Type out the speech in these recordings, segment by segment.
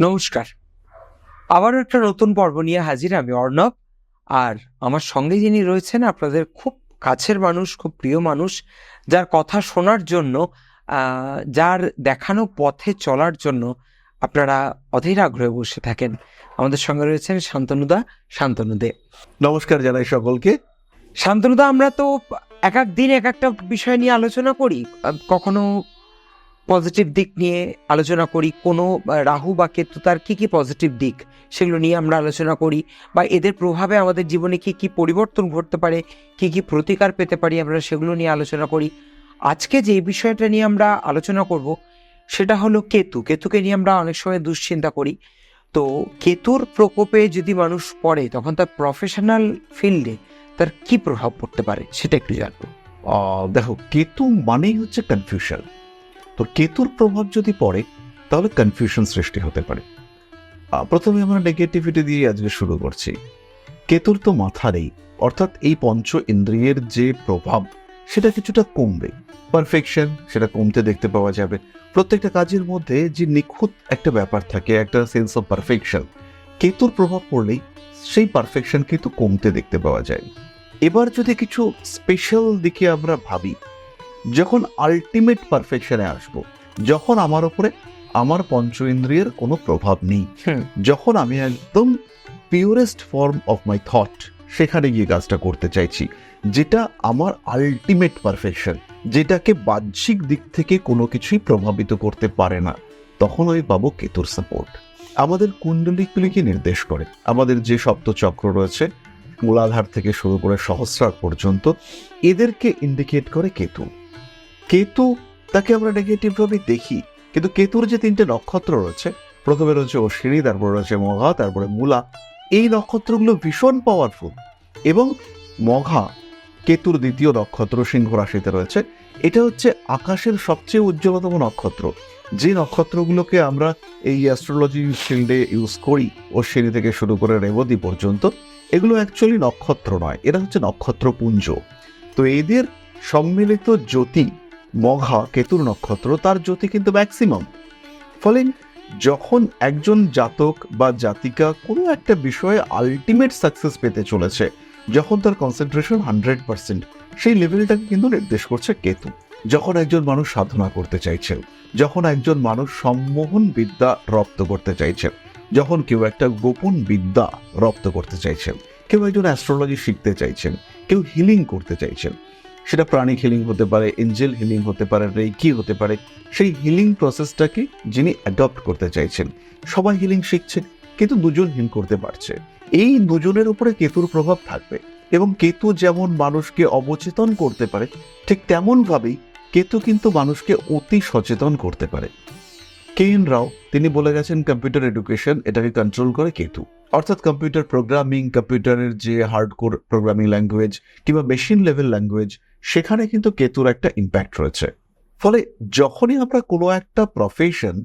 নমস্কার। আবারও একটা নতুন পর্ব নিয়ে হাজির আমি অর্ণব। আর আমার সঙ্গে যিনি রয়েছেন আপনাদের খুব কাছের মানুষ, খুব প্রিয় মানুষ, যার কথা শোনার জন্য, যার দেখানো পথে চলার জন্য আপনারা অধীর আগ্রহে বসে থাকেন। আমাদের সঙ্গে রয়েছেন শান্তনুদা। শান্তনুদে নমস্কার জানাই সকলকে। শান্তনুদা, আমরা তো এক এক দিন এক একটা বিষয় নিয়ে আলোচনা করি। কখনো পজিটিভ দিক নিয়ে আলোচনা করি, কোনো রাহু বা কেতু তার কী কী পজিটিভ দিক সেগুলো নিয়ে আমরা আলোচনা করি, বা এদের প্রভাবে আমাদের জীবনে কী কী পরিবর্তন ঘটতে পারে, কী কী প্রতিকার পেতে পারি, আমরা সেগুলো নিয়ে আলোচনা করি। আজকে যে বিষয়টা নিয়ে আমরা আলোচনা করব সেটা হলো কেতু। কেতুকে নিয়ে আমরা অনেক সময় দুশ্চিন্তা করি। তো কেতুর প্রকোপে যদি মানুষ পড়ে তখন তার প্রফেশনাল ফিল্ডে তার কি প্রভাব পড়তে পারে সেটা একটু জানবো। দেখো, কেতু মানেই হচ্ছে কনফিউশন। তো কেতুর প্রভাব যদি পড়ে তাহলে কনফিউশন সৃষ্টি হতে পারে। প্রথমে আমরা নেগেটিভিটি দিয়ে আজকে শুরু করছি। কেতুর তো মাথা নেই, অর্থাৎ এই পঞ্চ ইন্দ্রিয়ের যে প্রভাব সেটা কিছুটা কমবে। পারফেকশন সেটা কমতে দেখতে পাওয়া যাবে। প্রত্যেকটা কাজের মধ্যে যে নিখুঁত একটা ব্যাপার থাকে, একটা সেন্স অফ পারফেকশন, কেতুর প্রভাব পড়লেই সেই পারফেকশন কিন্তু কমতে দেখতে পাওয়া যায়। এবার যদি কিছু স্পেশাল দিকে আমরা ভাবি, যখন আলটিমেট পারফেকশনে আসবো, যখন আমার উপরে আমার পঞ্চ ইন্দ্রিয়ের কোনো প্রভাব নেই, যখন আমি একদম purest form of my thought সেখানে গিয়ে কাজটা করতে চাইছি, যেটা আমার আলটিমেট পারফেকশন, যেটাকে বাহ্যিক দিক থেকে কোনো কিছুই প্রভাবিত করতে পারে না, তখন আমি পাবো কেতুর সাপোর্ট। আমাদের কুণ্ডলিগুলিকে নির্দেশ করে আমাদের যে সপ্তচক্র রয়েছে, মূলাধার থেকে শুরু করে সহস্রার পর্যন্ত, এদেরকে ইন্ডিকেট করে কেতু। কেতু তাকে আমরা নেগেটিভভাবে দেখি, কিন্তু কেতুর যে তিনটে নক্ষত্র রয়েছে, প্রথমে রয়েছে অশ্বিনী, তারপরে রয়েছে মঘা, তারপরে মূলা, এই নক্ষত্রগুলো ভীষণ পাওয়ারফুল। এবং মঘা কেতুর দ্বিতীয় নক্ষত্র, সিংহ রাশিতে রয়েছে। এটা হচ্ছে আকাশের সবচেয়ে উজ্জ্বলতম নক্ষত্র। যে নক্ষত্রগুলোকে আমরা এই অ্যাস্ট্রোলজি ফিল্ডে ইউজ করি, অশ্বিনী থেকে শুরু করে রেবতী পর্যন্ত, এগুলো অ্যাকচুয়ালি নক্ষত্র নয়, এরা হচ্ছে নক্ষত্রপুঞ্জ। তো এদের সম্মিলিত জ্যোতি, মঘা কেতুর নক্ষত্র, তার জ্যোতি কিন্তু ম্যাক্সিমাম। ফলে যখন একজন জাতক বা জাতিকা কোনো একটা বিষয়ে আলটিমেট সাকসেস পেতে চলেছে, যখন তার কনসেন্ট্রেশন 100%, সেই লেভেলটাকে কিন্তু নির্দেশ করছে কেতু। যখন একজন মানুষ সাধনা করতে চাইছেন, যখন একজন মানুষ সম্মোহন বিদ্যা রপ্ত করতে চাইছেন, যখন কেউ একটা গোপন বিদ্যা রপ্ত করতে চাইছেন, কেউ একজন অ্যাস্ট্রোলজি শিখতে চাইছেন, কেউ হিলিং করতে চাইছেন, সেটা প্রাণিক হিলিং হতে পারে, এঞ্জেল হিলিং হতে পারে, রেকি হতে পারে, সেই হিলিং প্রসেসটাকে যিনি অ্যাডপ্ট করতে চাইছেন, সবাই হিলিং শিখছে কিন্তু দুজন হিল করতে পারছে, এই দুজনের উপরে কেতুর প্রভাব থাকবে। এবং কেতু যেমন মানুষকে অবচেতন করতে পারে, ঠিক তেমনভাবেই কেতু কিন্তু মানুষকে অতি সচেতন করতে পারে। কে.এন. রাও তিনি বলে গেছেন, কম্পিউটার এডুকেশন এটাকে কন্ট্রোল করে কেতু। অর্থাৎ কম্পিউটার প্রোগ্রামিং, কম্পিউটারের যে হার্ডকোর প্রোগ্রামিং ল্যাঙ্গুয়েজ কিংবা মেশিন লেভেল ল্যাঙ্গুয়েজ, সেখানে কিন্তু কেতুর একটা ইম্প্যাক্ট রয়েছে। ফলে যখনই আমরা কোনো একটা প্রফেশন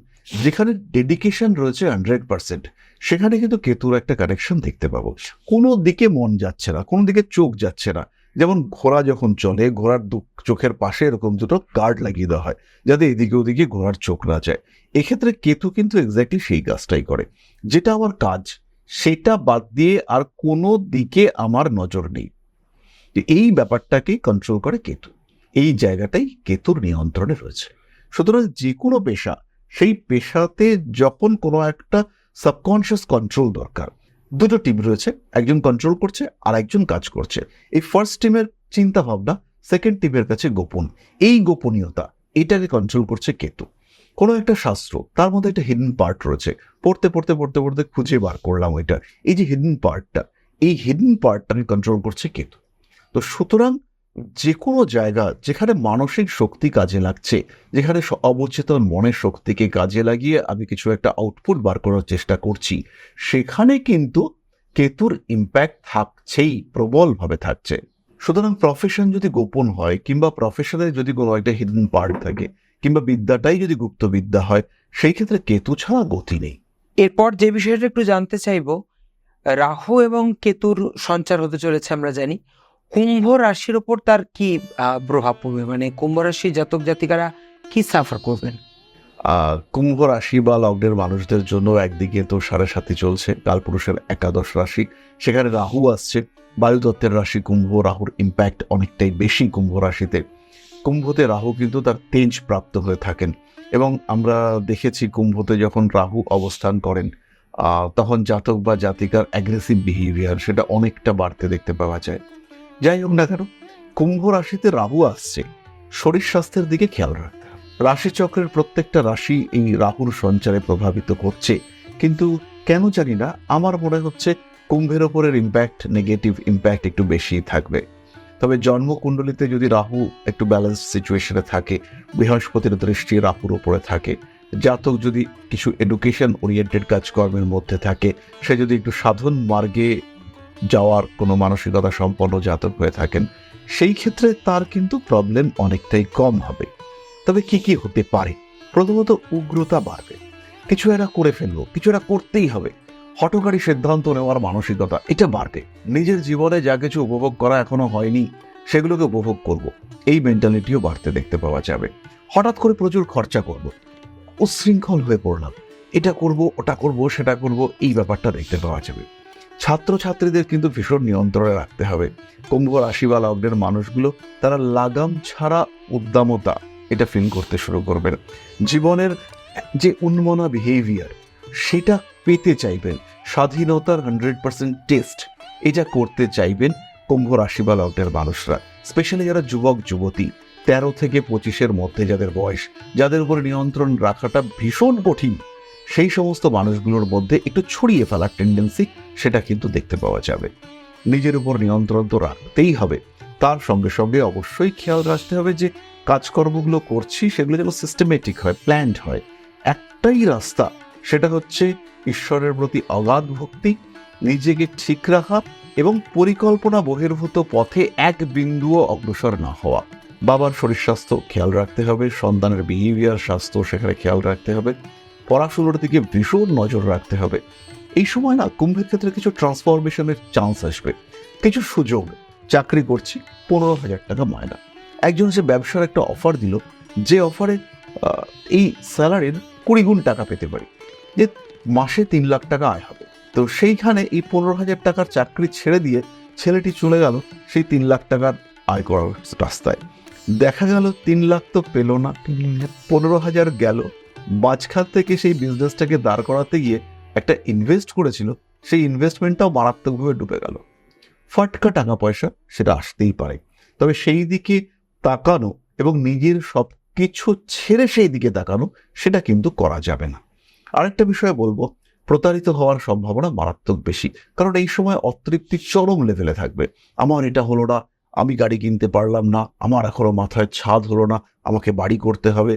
যেখানে ডেডিকেশন রয়েছে 100%, সেখানে কিন্তু কেতুর একটা কানেকশন দেখতে পাবো। কোনো দিকে মন যাচ্ছে না, কোনো দিকে চোখ যাচ্ছে না। যেমন ঘোড়া যখন চলে, ঘোড়ার চোখের পাশে এরকম দুটো গার্ড লাগিয়ে দেওয়া হয় যাতে এদিকে ওদিকে ঘোড়ার চোখ না যায়। এক্ষেত্রে কেতু কিন্তু এক্স্যাক্টলি সেই কাজটাই করে। যেটা আমার কাজ, সেটা বাদ দিয়ে আর কোনো দিকে আমার নজর নেই, এই ব্যাপারটাকেই কন্ট্রোল করে কেতু। এই জায়গাটাই কেতুর নিয়ন্ত্রণে রয়েছে। সুতরাং যে কোনো পেশা, সেই পেশাতে যখন কোনো একটা সাবকনশিয়াস কন্ট্রোল দরকার, দুটো টিম রয়েছে, একজন কন্ট্রোল করছে আর একজন কাজ করছে। এই ফার্স্ট টিমের চিন্তা ভাবনা সেকেন্ড টিমের কাছে গোপন, এই গোপনীয়তা এটাকে কন্ট্রোল করছে কেতু। কোনো একটা শাস্ত্র, তার মধ্যে একটা হিডেন পার্ট রয়েছে, পড়তে পড়তে পড়তে পড়তে খুঁজে বার করলাম ওইটা, এই যে হিডেন পার্টটা, এই হিডেন পার্টটাকে কন্ট্রোল করছে কেতু। তো সুতরাং যে কোনো জায়গা যেখানে মানসিক শক্তি কাজে লাগছে, যেখানে অবচেতন মনের শক্তিকে কাজে লাগিয়ে আমি কিছু একটা আউটপুট বার করার চেষ্টা করছি, সেখানে কিন্তু কেতুর ইম্প্যাক্ট থাকছেই, প্রবলভাবে থাকছে। সুতরাং প্রফেশন যদি গোপন হয়, কিংবা প্রফেশনে যদি কোনো একটা হিডেন পার্ট থাকে, কিংবা বিদ্যাটাই যদি গুপ্ত বিদ্যা হয়, সেই ক্ষেত্রে কেতু ছাড়া গতি নেই। এরপর যে বিষয়টা একটু জানতে চাইবো, রাহু এবং কেতুর সঞ্চার হতে চলেছে আমরা জানি, কুম্ভ রাশির ওপর তার কি প্রভাব পড়বে, মানে কুম্ভ রাশির জাতক জাতিকারা কি সাফার করবেন? কুম্ভ রাশি বা লগ্নের মানুষদের জন্য একদিকে তো 7.5 চলছে, কালপুরুষের একাদশ রাশি, সেখানে রাহু আসছে, বায়ুতত্ত্বের রাশি কুম্ভ, রাহুর ইম্প্যাক্ট অনেকটাই বেশি কুম্ভ রাশিতে। কুম্ভতে রাহু কিন্তু তার তেজ প্রাপ্ত হয়ে থাকেন, এবং আমরা দেখেছি কুম্ভতে যখন রাহু অবস্থান করেন তখন জাতক বা জাতিকার অ্যাগ্রেসিভ বিহেভিয়ার সেটা অনেকটা বাড়তে দেখতে পাওয়া যায়। যাই হোক না কেন, কুম্ভ রাশিতে রাহু আসছে, শরীর স্বাস্থ্যের দিকে খেয়াল রাখতে হবে। রাশিচক্রের প্রত্যেকটা রাশি এই রাহুর সঞ্চারে প্রভাবিত করছে, কিন্তু কেন জানি না আমার মনে হচ্ছে কুম্ভের ওপরের ইম্প্যাক্ট, নেগেটিভ ইম্প্যাক্ট একটু বেশি থাকবে। তবে জন্মকুণ্ডলিতে যদি রাহু একটু ব্যালেন্স সিচুয়েশনে থাকে, বৃহস্পতির দৃষ্টি রাহুর উপরে থাকে, জাতক যদি কিছু এডুকেশন ওরিয়েন্টেড কাজকর্মের মধ্যে থাকে, সে যদি একটু সাধন মার্গে যাওয়ার কোনো মানসিকতা সম্পন্ন জাতক হয়ে থাকেন, সেই ক্ষেত্রে তার কিন্তু প্রবলেম অনেকটাই কম হবে। তবে কি কি হতে পারে? প্রথমত উগ্রতা বাড়বে, কিছু একটা করে ফেলবো, কিছু একটা করতেই হবে, হঠকারী সিদ্ধান্ত নেওয়ার মানসিকতা এটা বাড়বে। নিজের জীবনে যা কিছু উপভোগ করা এখনো হয়নি সেগুলোকে উপভোগ করব, এই মেন্টালিটিও বাড়তে দেখতে পাওয়া যাবে। হঠাৎ করে প্রচুর খরচা করব, উচ্ছৃঙ্খল হয়ে পড়লাম, এটা করব, ওটা করব, সেটা করব, এই ব্যাপারটা দেখতে পাওয়া যাবে। ছাত্রছাত্রীদের কিন্তু ভীষণ নিয়ন্ত্রণে রাখতে হবে। কুম্ভ রাশি বা লগ্নের মানুষগুলো তারা লাগাম ছাড়া উদ্দামতা এটা ফিল করতে শুরু করবেন। জীবনের যে উন্মনা বিহেভিয়ার সেটা পেতে চাইবেন, স্বাধীনতার 100% টেস্ট এটা করতে চাইবেন কুম্ভ রাশি বা লগ্নের মানুষরা। স্পেশালি যারা যুবক যুবতী 13 থেকে 25-এর মধ্যে যাদের বয়স, যাদের উপর নিয়ন্ত্রণ রাখাটা ভীষণ কঠিন, সেই সমস্ত মানুষগুলোর মধ্যে একটু ছড়িয়ে ফেলার টেন্ডেন্সি সেটা কিন্তু দেখতে পাওয়া যাবে। নিজের উপর নিয়ন্ত্রণ তো রাখতেই হবে, তার সঙ্গে সঙ্গে অবশ্যই খেয়াল রাখতে হবে যে কাজকর্মগুলো করছি সেগুলো যেন সিস্টেমেটিক হয়, প্ল্যান্ড হয়। একটাই রাস্তা, সেটা হচ্ছে ঈশ্বরের প্রতি অগাধ ভক্তি, নিজেকে ঠিক রাখা এবং পরিকল্পনা বহির্ভূত পথে এক বিন্দুও অগ্রসর না হওয়া। বাবার শরীর স্বাস্থ্য খেয়াল রাখতে হবে, সন্তানের বিহেভিয়ার স্বাস্থ্য সেখানে খেয়াল রাখতে হবে, পড়াশোনার দিকে ভীষণ নজর রাখতে হবে। এই সময় না কুম্ভের ক্ষেত্রে কিছু ট্রান্সফরমেশনের চান্স আসবে, কিছু সুযোগ। চাকরি করছি, 15,000 টাকা মায়না, একজন সে ব্যবসার একটা অফার দিল, যে অফারে এই স্যালারির 20 গুণ টাকা পেতে পারি, যে মাসে 3 লাখ টাকা আয় হবে। তো সেইখানে এই 15,000 টাকার চাকরি ছেড়ে দিয়ে ছেলেটি চলে গেল সেই 3 লাখ টাকার আয় করার রাস্তায়। দেখা গেল 3 লাখ তো পেল না, 15,000 গেল। মাঝখান থেকে সেই বিজনেসটাকে দাঁড় করাতে গিয়ে একটা ইনভেস্ট করেছিল, সেই ইনভেস্টমেন্টটাও মারাত্মকভাবে ডুবে গেল। ফাটকা টাকা পয়সা সেটা আসতেই পারে, তবে সেই দিকে তাকানো এবং নিজের সব কিছু ছেড়ে সেই দিকে তাকানো সেটা কিন্তু করা যাবে না। আরেকটা বিষয় বলবো, প্রতারিত হওয়ার সম্ভাবনা মারাত্মক বেশি, কারণ এই সময় অতৃপ্তি চরম লেভেলে থাকবে। আমার এটা হলো না, আমি গাড়ি কিনতে পারলাম না, আমার এখনো মাথায় ছাদ হলো না, আমাকে বাড়ি করতে হবে,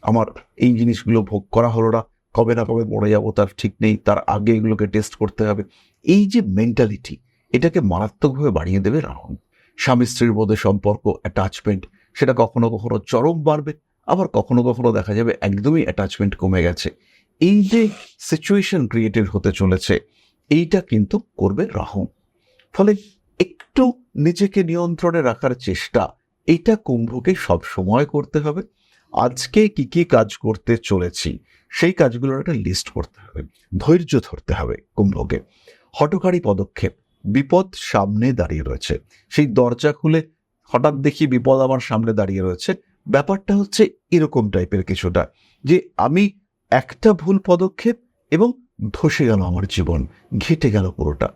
আমার এই জিনিসগুলো ভোগ করা হলো না, কবে না কবে মরে যাবো তার ঠিক নেই, তার আগে এগুলোকে টেস্ট করতে হবে। এই যে মেন্টালিটি, এটাকে মারাত্মকভাবে বাড়িয়ে দেবে রাহু। স্বামী স্ত্রীর মধ্যে সম্পর্ক, অ্যাটাচমেন্ট সেটা কখনো কখনো চরম বাড়বে, আবার কখনো কখনো দেখা যাবে একদমই অ্যাটাচমেন্ট কমে গেছে। এই যে সিচুয়েশন ক্রিয়েটেড হতে চলেছে, এইটা কিন্তু করবে রাহু। ফলে একটু নিজেকে নিয়ন্ত্রণে রাখার চেষ্টা, এইটা কুম্ভকে সব সময় করতে হবে। আজকে কি কি কাজ করতে চলেছি সেই কাজগুলোর একটা লিস্ট করতে হবে, ধৈর্য ধরতে হবে কুম্ভকে। হঠকারী পদক্ষেপ, বিপদ সামনে দাঁড়িয়ে রয়েছে, সেই দরজা খুলে হঠাৎ দেখি বিপদ আমার সামনে দাঁড়িয়ে রয়েছে, ব্যাপারটা হচ্ছে এরকম টাইপের কিছুটা, যে আমি একটা ভুল পদক্ষেপ এবং ধসে গেল আমার জীবন, ঘেটে গেল পুরোটা।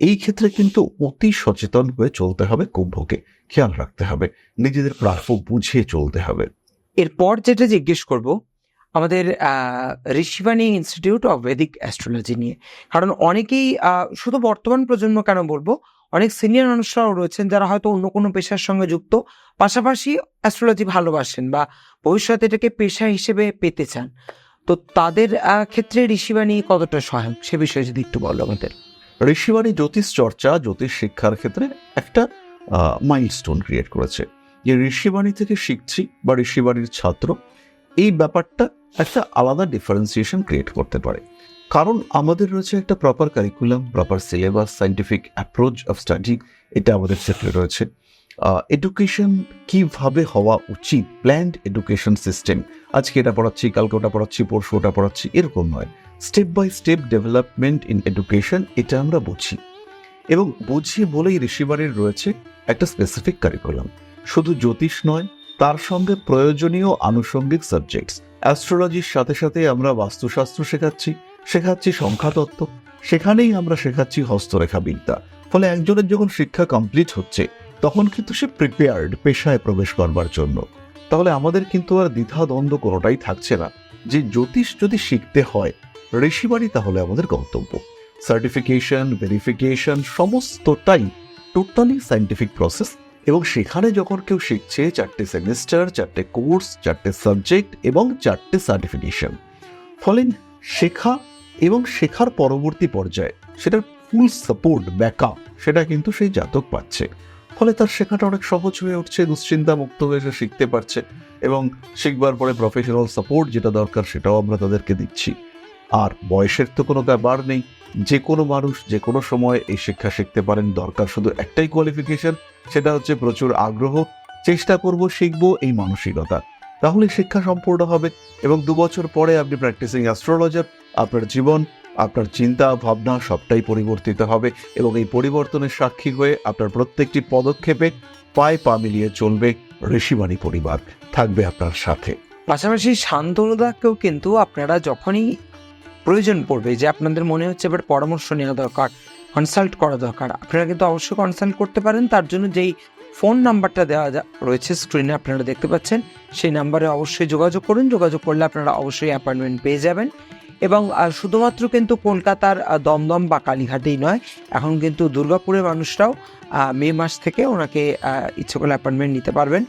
এই ক্ষেত্রে কিন্তু অতি সচেতন হয়ে চলতে হবে কুম্ভকে, খেয়াল রাখতে হবে, নিজেদের প্রাপ্য বুঝিয়ে চলতে হবে। এরপর যেটা জিজ্ঞেস করব আমাদের Rishibani institute of Vedic astrology নিয়ে, কারণ অনেকেই শুধু বর্তমান প্রজন্ম কেন বলবো, অনেক সিনিয়র মানুষরাও রয়েছেন যারা হয়তো অন্য কোনো পেশার সঙ্গে যুক্ত, পাশাপাশি অ্যাস্ট্রোলজি ভালোবাসেন বা ভবিষ্যতে এটাকে পেশা হিসেবে পেতে চান। তো তাদের ক্ষেত্রে ঋষিবাণী কতটা সহায়ক সে বিষয়ে যদি একটু বলো আমাদের। ঋষিবাণী জ্যোতিষ চর্চা, জ্যোতিষ শিক্ষার ক্ষেত্রে একটা মাইলস্টোন ক্রিয়েট করেছে, যে ঋষিবাণী থেকে শিখছি বা ঋষিবাণীর ছাত্র, এই ব্যাপারটা একটা আলাদা ডিফারেন্সিয়েশন ক্রিয়েট করতে পারে। কারণ আমাদের রয়েছে একটা proper curriculum, proper syllabus, scientific approach of study, এটা আমাদের ক্ষেত্রে রয়েছে। এডুকেশন কিভাবে হওয়া উচিত, প্ল্যান্ড এডুকেশন সিস্টেম, আজকে এটা পড়াচ্ছি, কালকে ওটা পড়াচ্ছি, পরশু ওটা পড়াচ্ছি, এরকম নয়। Step by step development in education, এটা আমরা বুঝি এবং বুঝি বলেই ঋষিবাড়ির রয়েছে একটা স্পেসিফিক কারিকুলাম। শুধু জ্যোতিষ নয়, তার সঙ্গে প্রয়োজনীয় আনুষঙ্গিক সাবজেক্টস। অ্যাস্ট্রোলজির সাথে সাথে আমরা বাস্তুশাস্ত্র শেখাচ্ছি সংখ্যাতত্ত্ব, সেখানেই আমরা শেখাচ্ছি হস্তরেখা বিদ্যা। ফলে একজনের যখন শিক্ষা কমপ্লিট হচ্ছে তখন কিন্তু সে প্রিপেয়ার্ড পেশায় প্রবেশ করবার জন্য। তাহলে আমাদের কিন্তু আর দ্বিধাদ্বন্দ্ব কোনোটাই থাকছে না যে জ্যোতিষ যদি শিখতে হয় ঋষিবাড়ি তাহলে আমাদের গন্তব্য। সার্টিফিকেশন, ভেরিফিকেশন সমস্তটাই টোটালি সায়েন্টিফিক প্রসেস, এবং সেখানে যখন কেউ শিখছে 4টে সেমিস্টার, 4টে কোর্স, 4টে সাবজেক্ট এবং 4টে সার্টিফিকেশন। ফলে শেখা এবং শেখার পরবর্তী পর্যায়ে সেটার ফুল সাপোর্ট, ব্যাকআপ সেটা কিন্তু সেই জাতক পাচ্ছে। ফলে তার শেখাটা অনেক সহজ হয়ে উঠছে, দুশ্চিন্তা মুক্ত হয়ে সে শিখতে পারছে এবং শিখবার পরে প্রফেশনাল সাপোর্ট যেটা দরকার সেটাও আমরা তাদেরকে দিচ্ছি। আর বয়সের তো কোনো ব্যাপার নেই, যে কোনো মানুষ যে কোনো সময় এই শিক্ষা শিখতে পারেন। দরকার শুধু একটাই কোয়ালিফিকেশন, সেটা হচ্ছে প্রচুর আগ্রহ, চেষ্টা করব, শিখবো, এই মানসিকতা। তাহলে শিক্ষা সম্পূর্ণ হবে এবং 2 বছর পরে আপনি প্র্যাকটিসিং অ্যাস্ট্রোলজার, আপনার জীবন, আপনার চিন্তা ভাবনা সবটাই পরিবর্তিত হবে এবং এই পরিবর্তনের সাক্ষী হয়ে আপনার প্রত্যেকটি পদক্ষেপে পায়ে পা মিলিয়ে চলবে ঋষিবাণী পরিবার, থাকবে আপনার সাথে। পাশাপাশি শান্তনুদাকেও কিন্তু আপনারা যখনই প্রয়োজন পড়বে, যে আপনাদের মনে হচ্ছে এবার পরামর্শ নেওয়া দরকার, কনসাল্ট করা দরকার, আপনারা কিন্তু অবশ্যই কনসাল্ট করতে পারেন। তার জন্য যেই ফোন নাম্বারটা দেওয়া রয়েছে স্ক্রিনে আপনারা দেখতে পাচ্ছেন, সেই নাম্বারে অবশ্যই যোগাযোগ করুন। যোগাযোগ করলে আপনারা অবশ্যই অ্যাপয়েন্টমেন্ট পেয়ে যাবেন। এবং শুধুমাত্র কিন্তু কলকাতার দমদম বা কালীঘাটেই নয়, এখন কিন্তু দুর্গাপুরের মানুষরাও মে মাস থেকে ওনাকে ইচ্ছে করলে অ্যাপয়েন্টমেন্ট নিতে পারবেন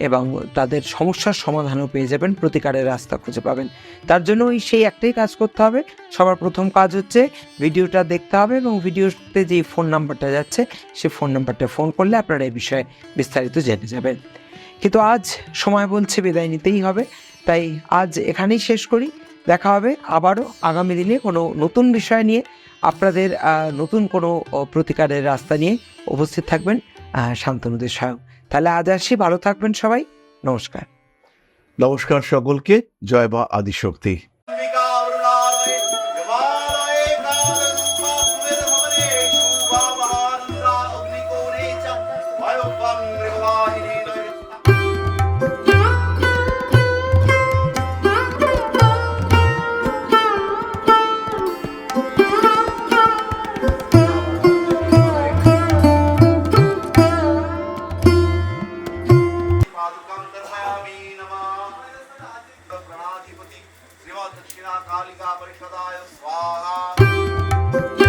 এবং তাদের সমস্যার সমাধানও পেয়ে যাবেন, প্রতিকারের রাস্তা খুঁজে পাবেন। তার জন্য সেই একটাই কাজ করতে হবে। সবার প্রথম কাজ হচ্ছে ভিডিওটা দেখতে হবে এবং ভিডিওতে যে ফোন নাম্বারটা যাচ্ছে সেই ফোন নাম্বারটা ফোন করলে আপনারা এই বিষয়ে বিস্তারিত জেনে যাবেন। কিন্তু আজ সময় বলছে বিদায় নিতেই হবে, তাই আজ এখানেই শেষ করি। দেখা হবে আবারও আগামী দিনে কোনো নতুন বিষয় নিয়ে, আপনাদের নতুন কোনো প্রতিকারের রাস্তা নিয়ে উপস্থিত থাকবেন শান্তনুদের সহায়ক। তাহলে আজ আসি, ভালো থাকবেন সবাই, নমস্কার। নমস্কার সকলকে, জয় মা আদিশক্তি। दक्षिणा कालिका परिषदाय स्वाहा।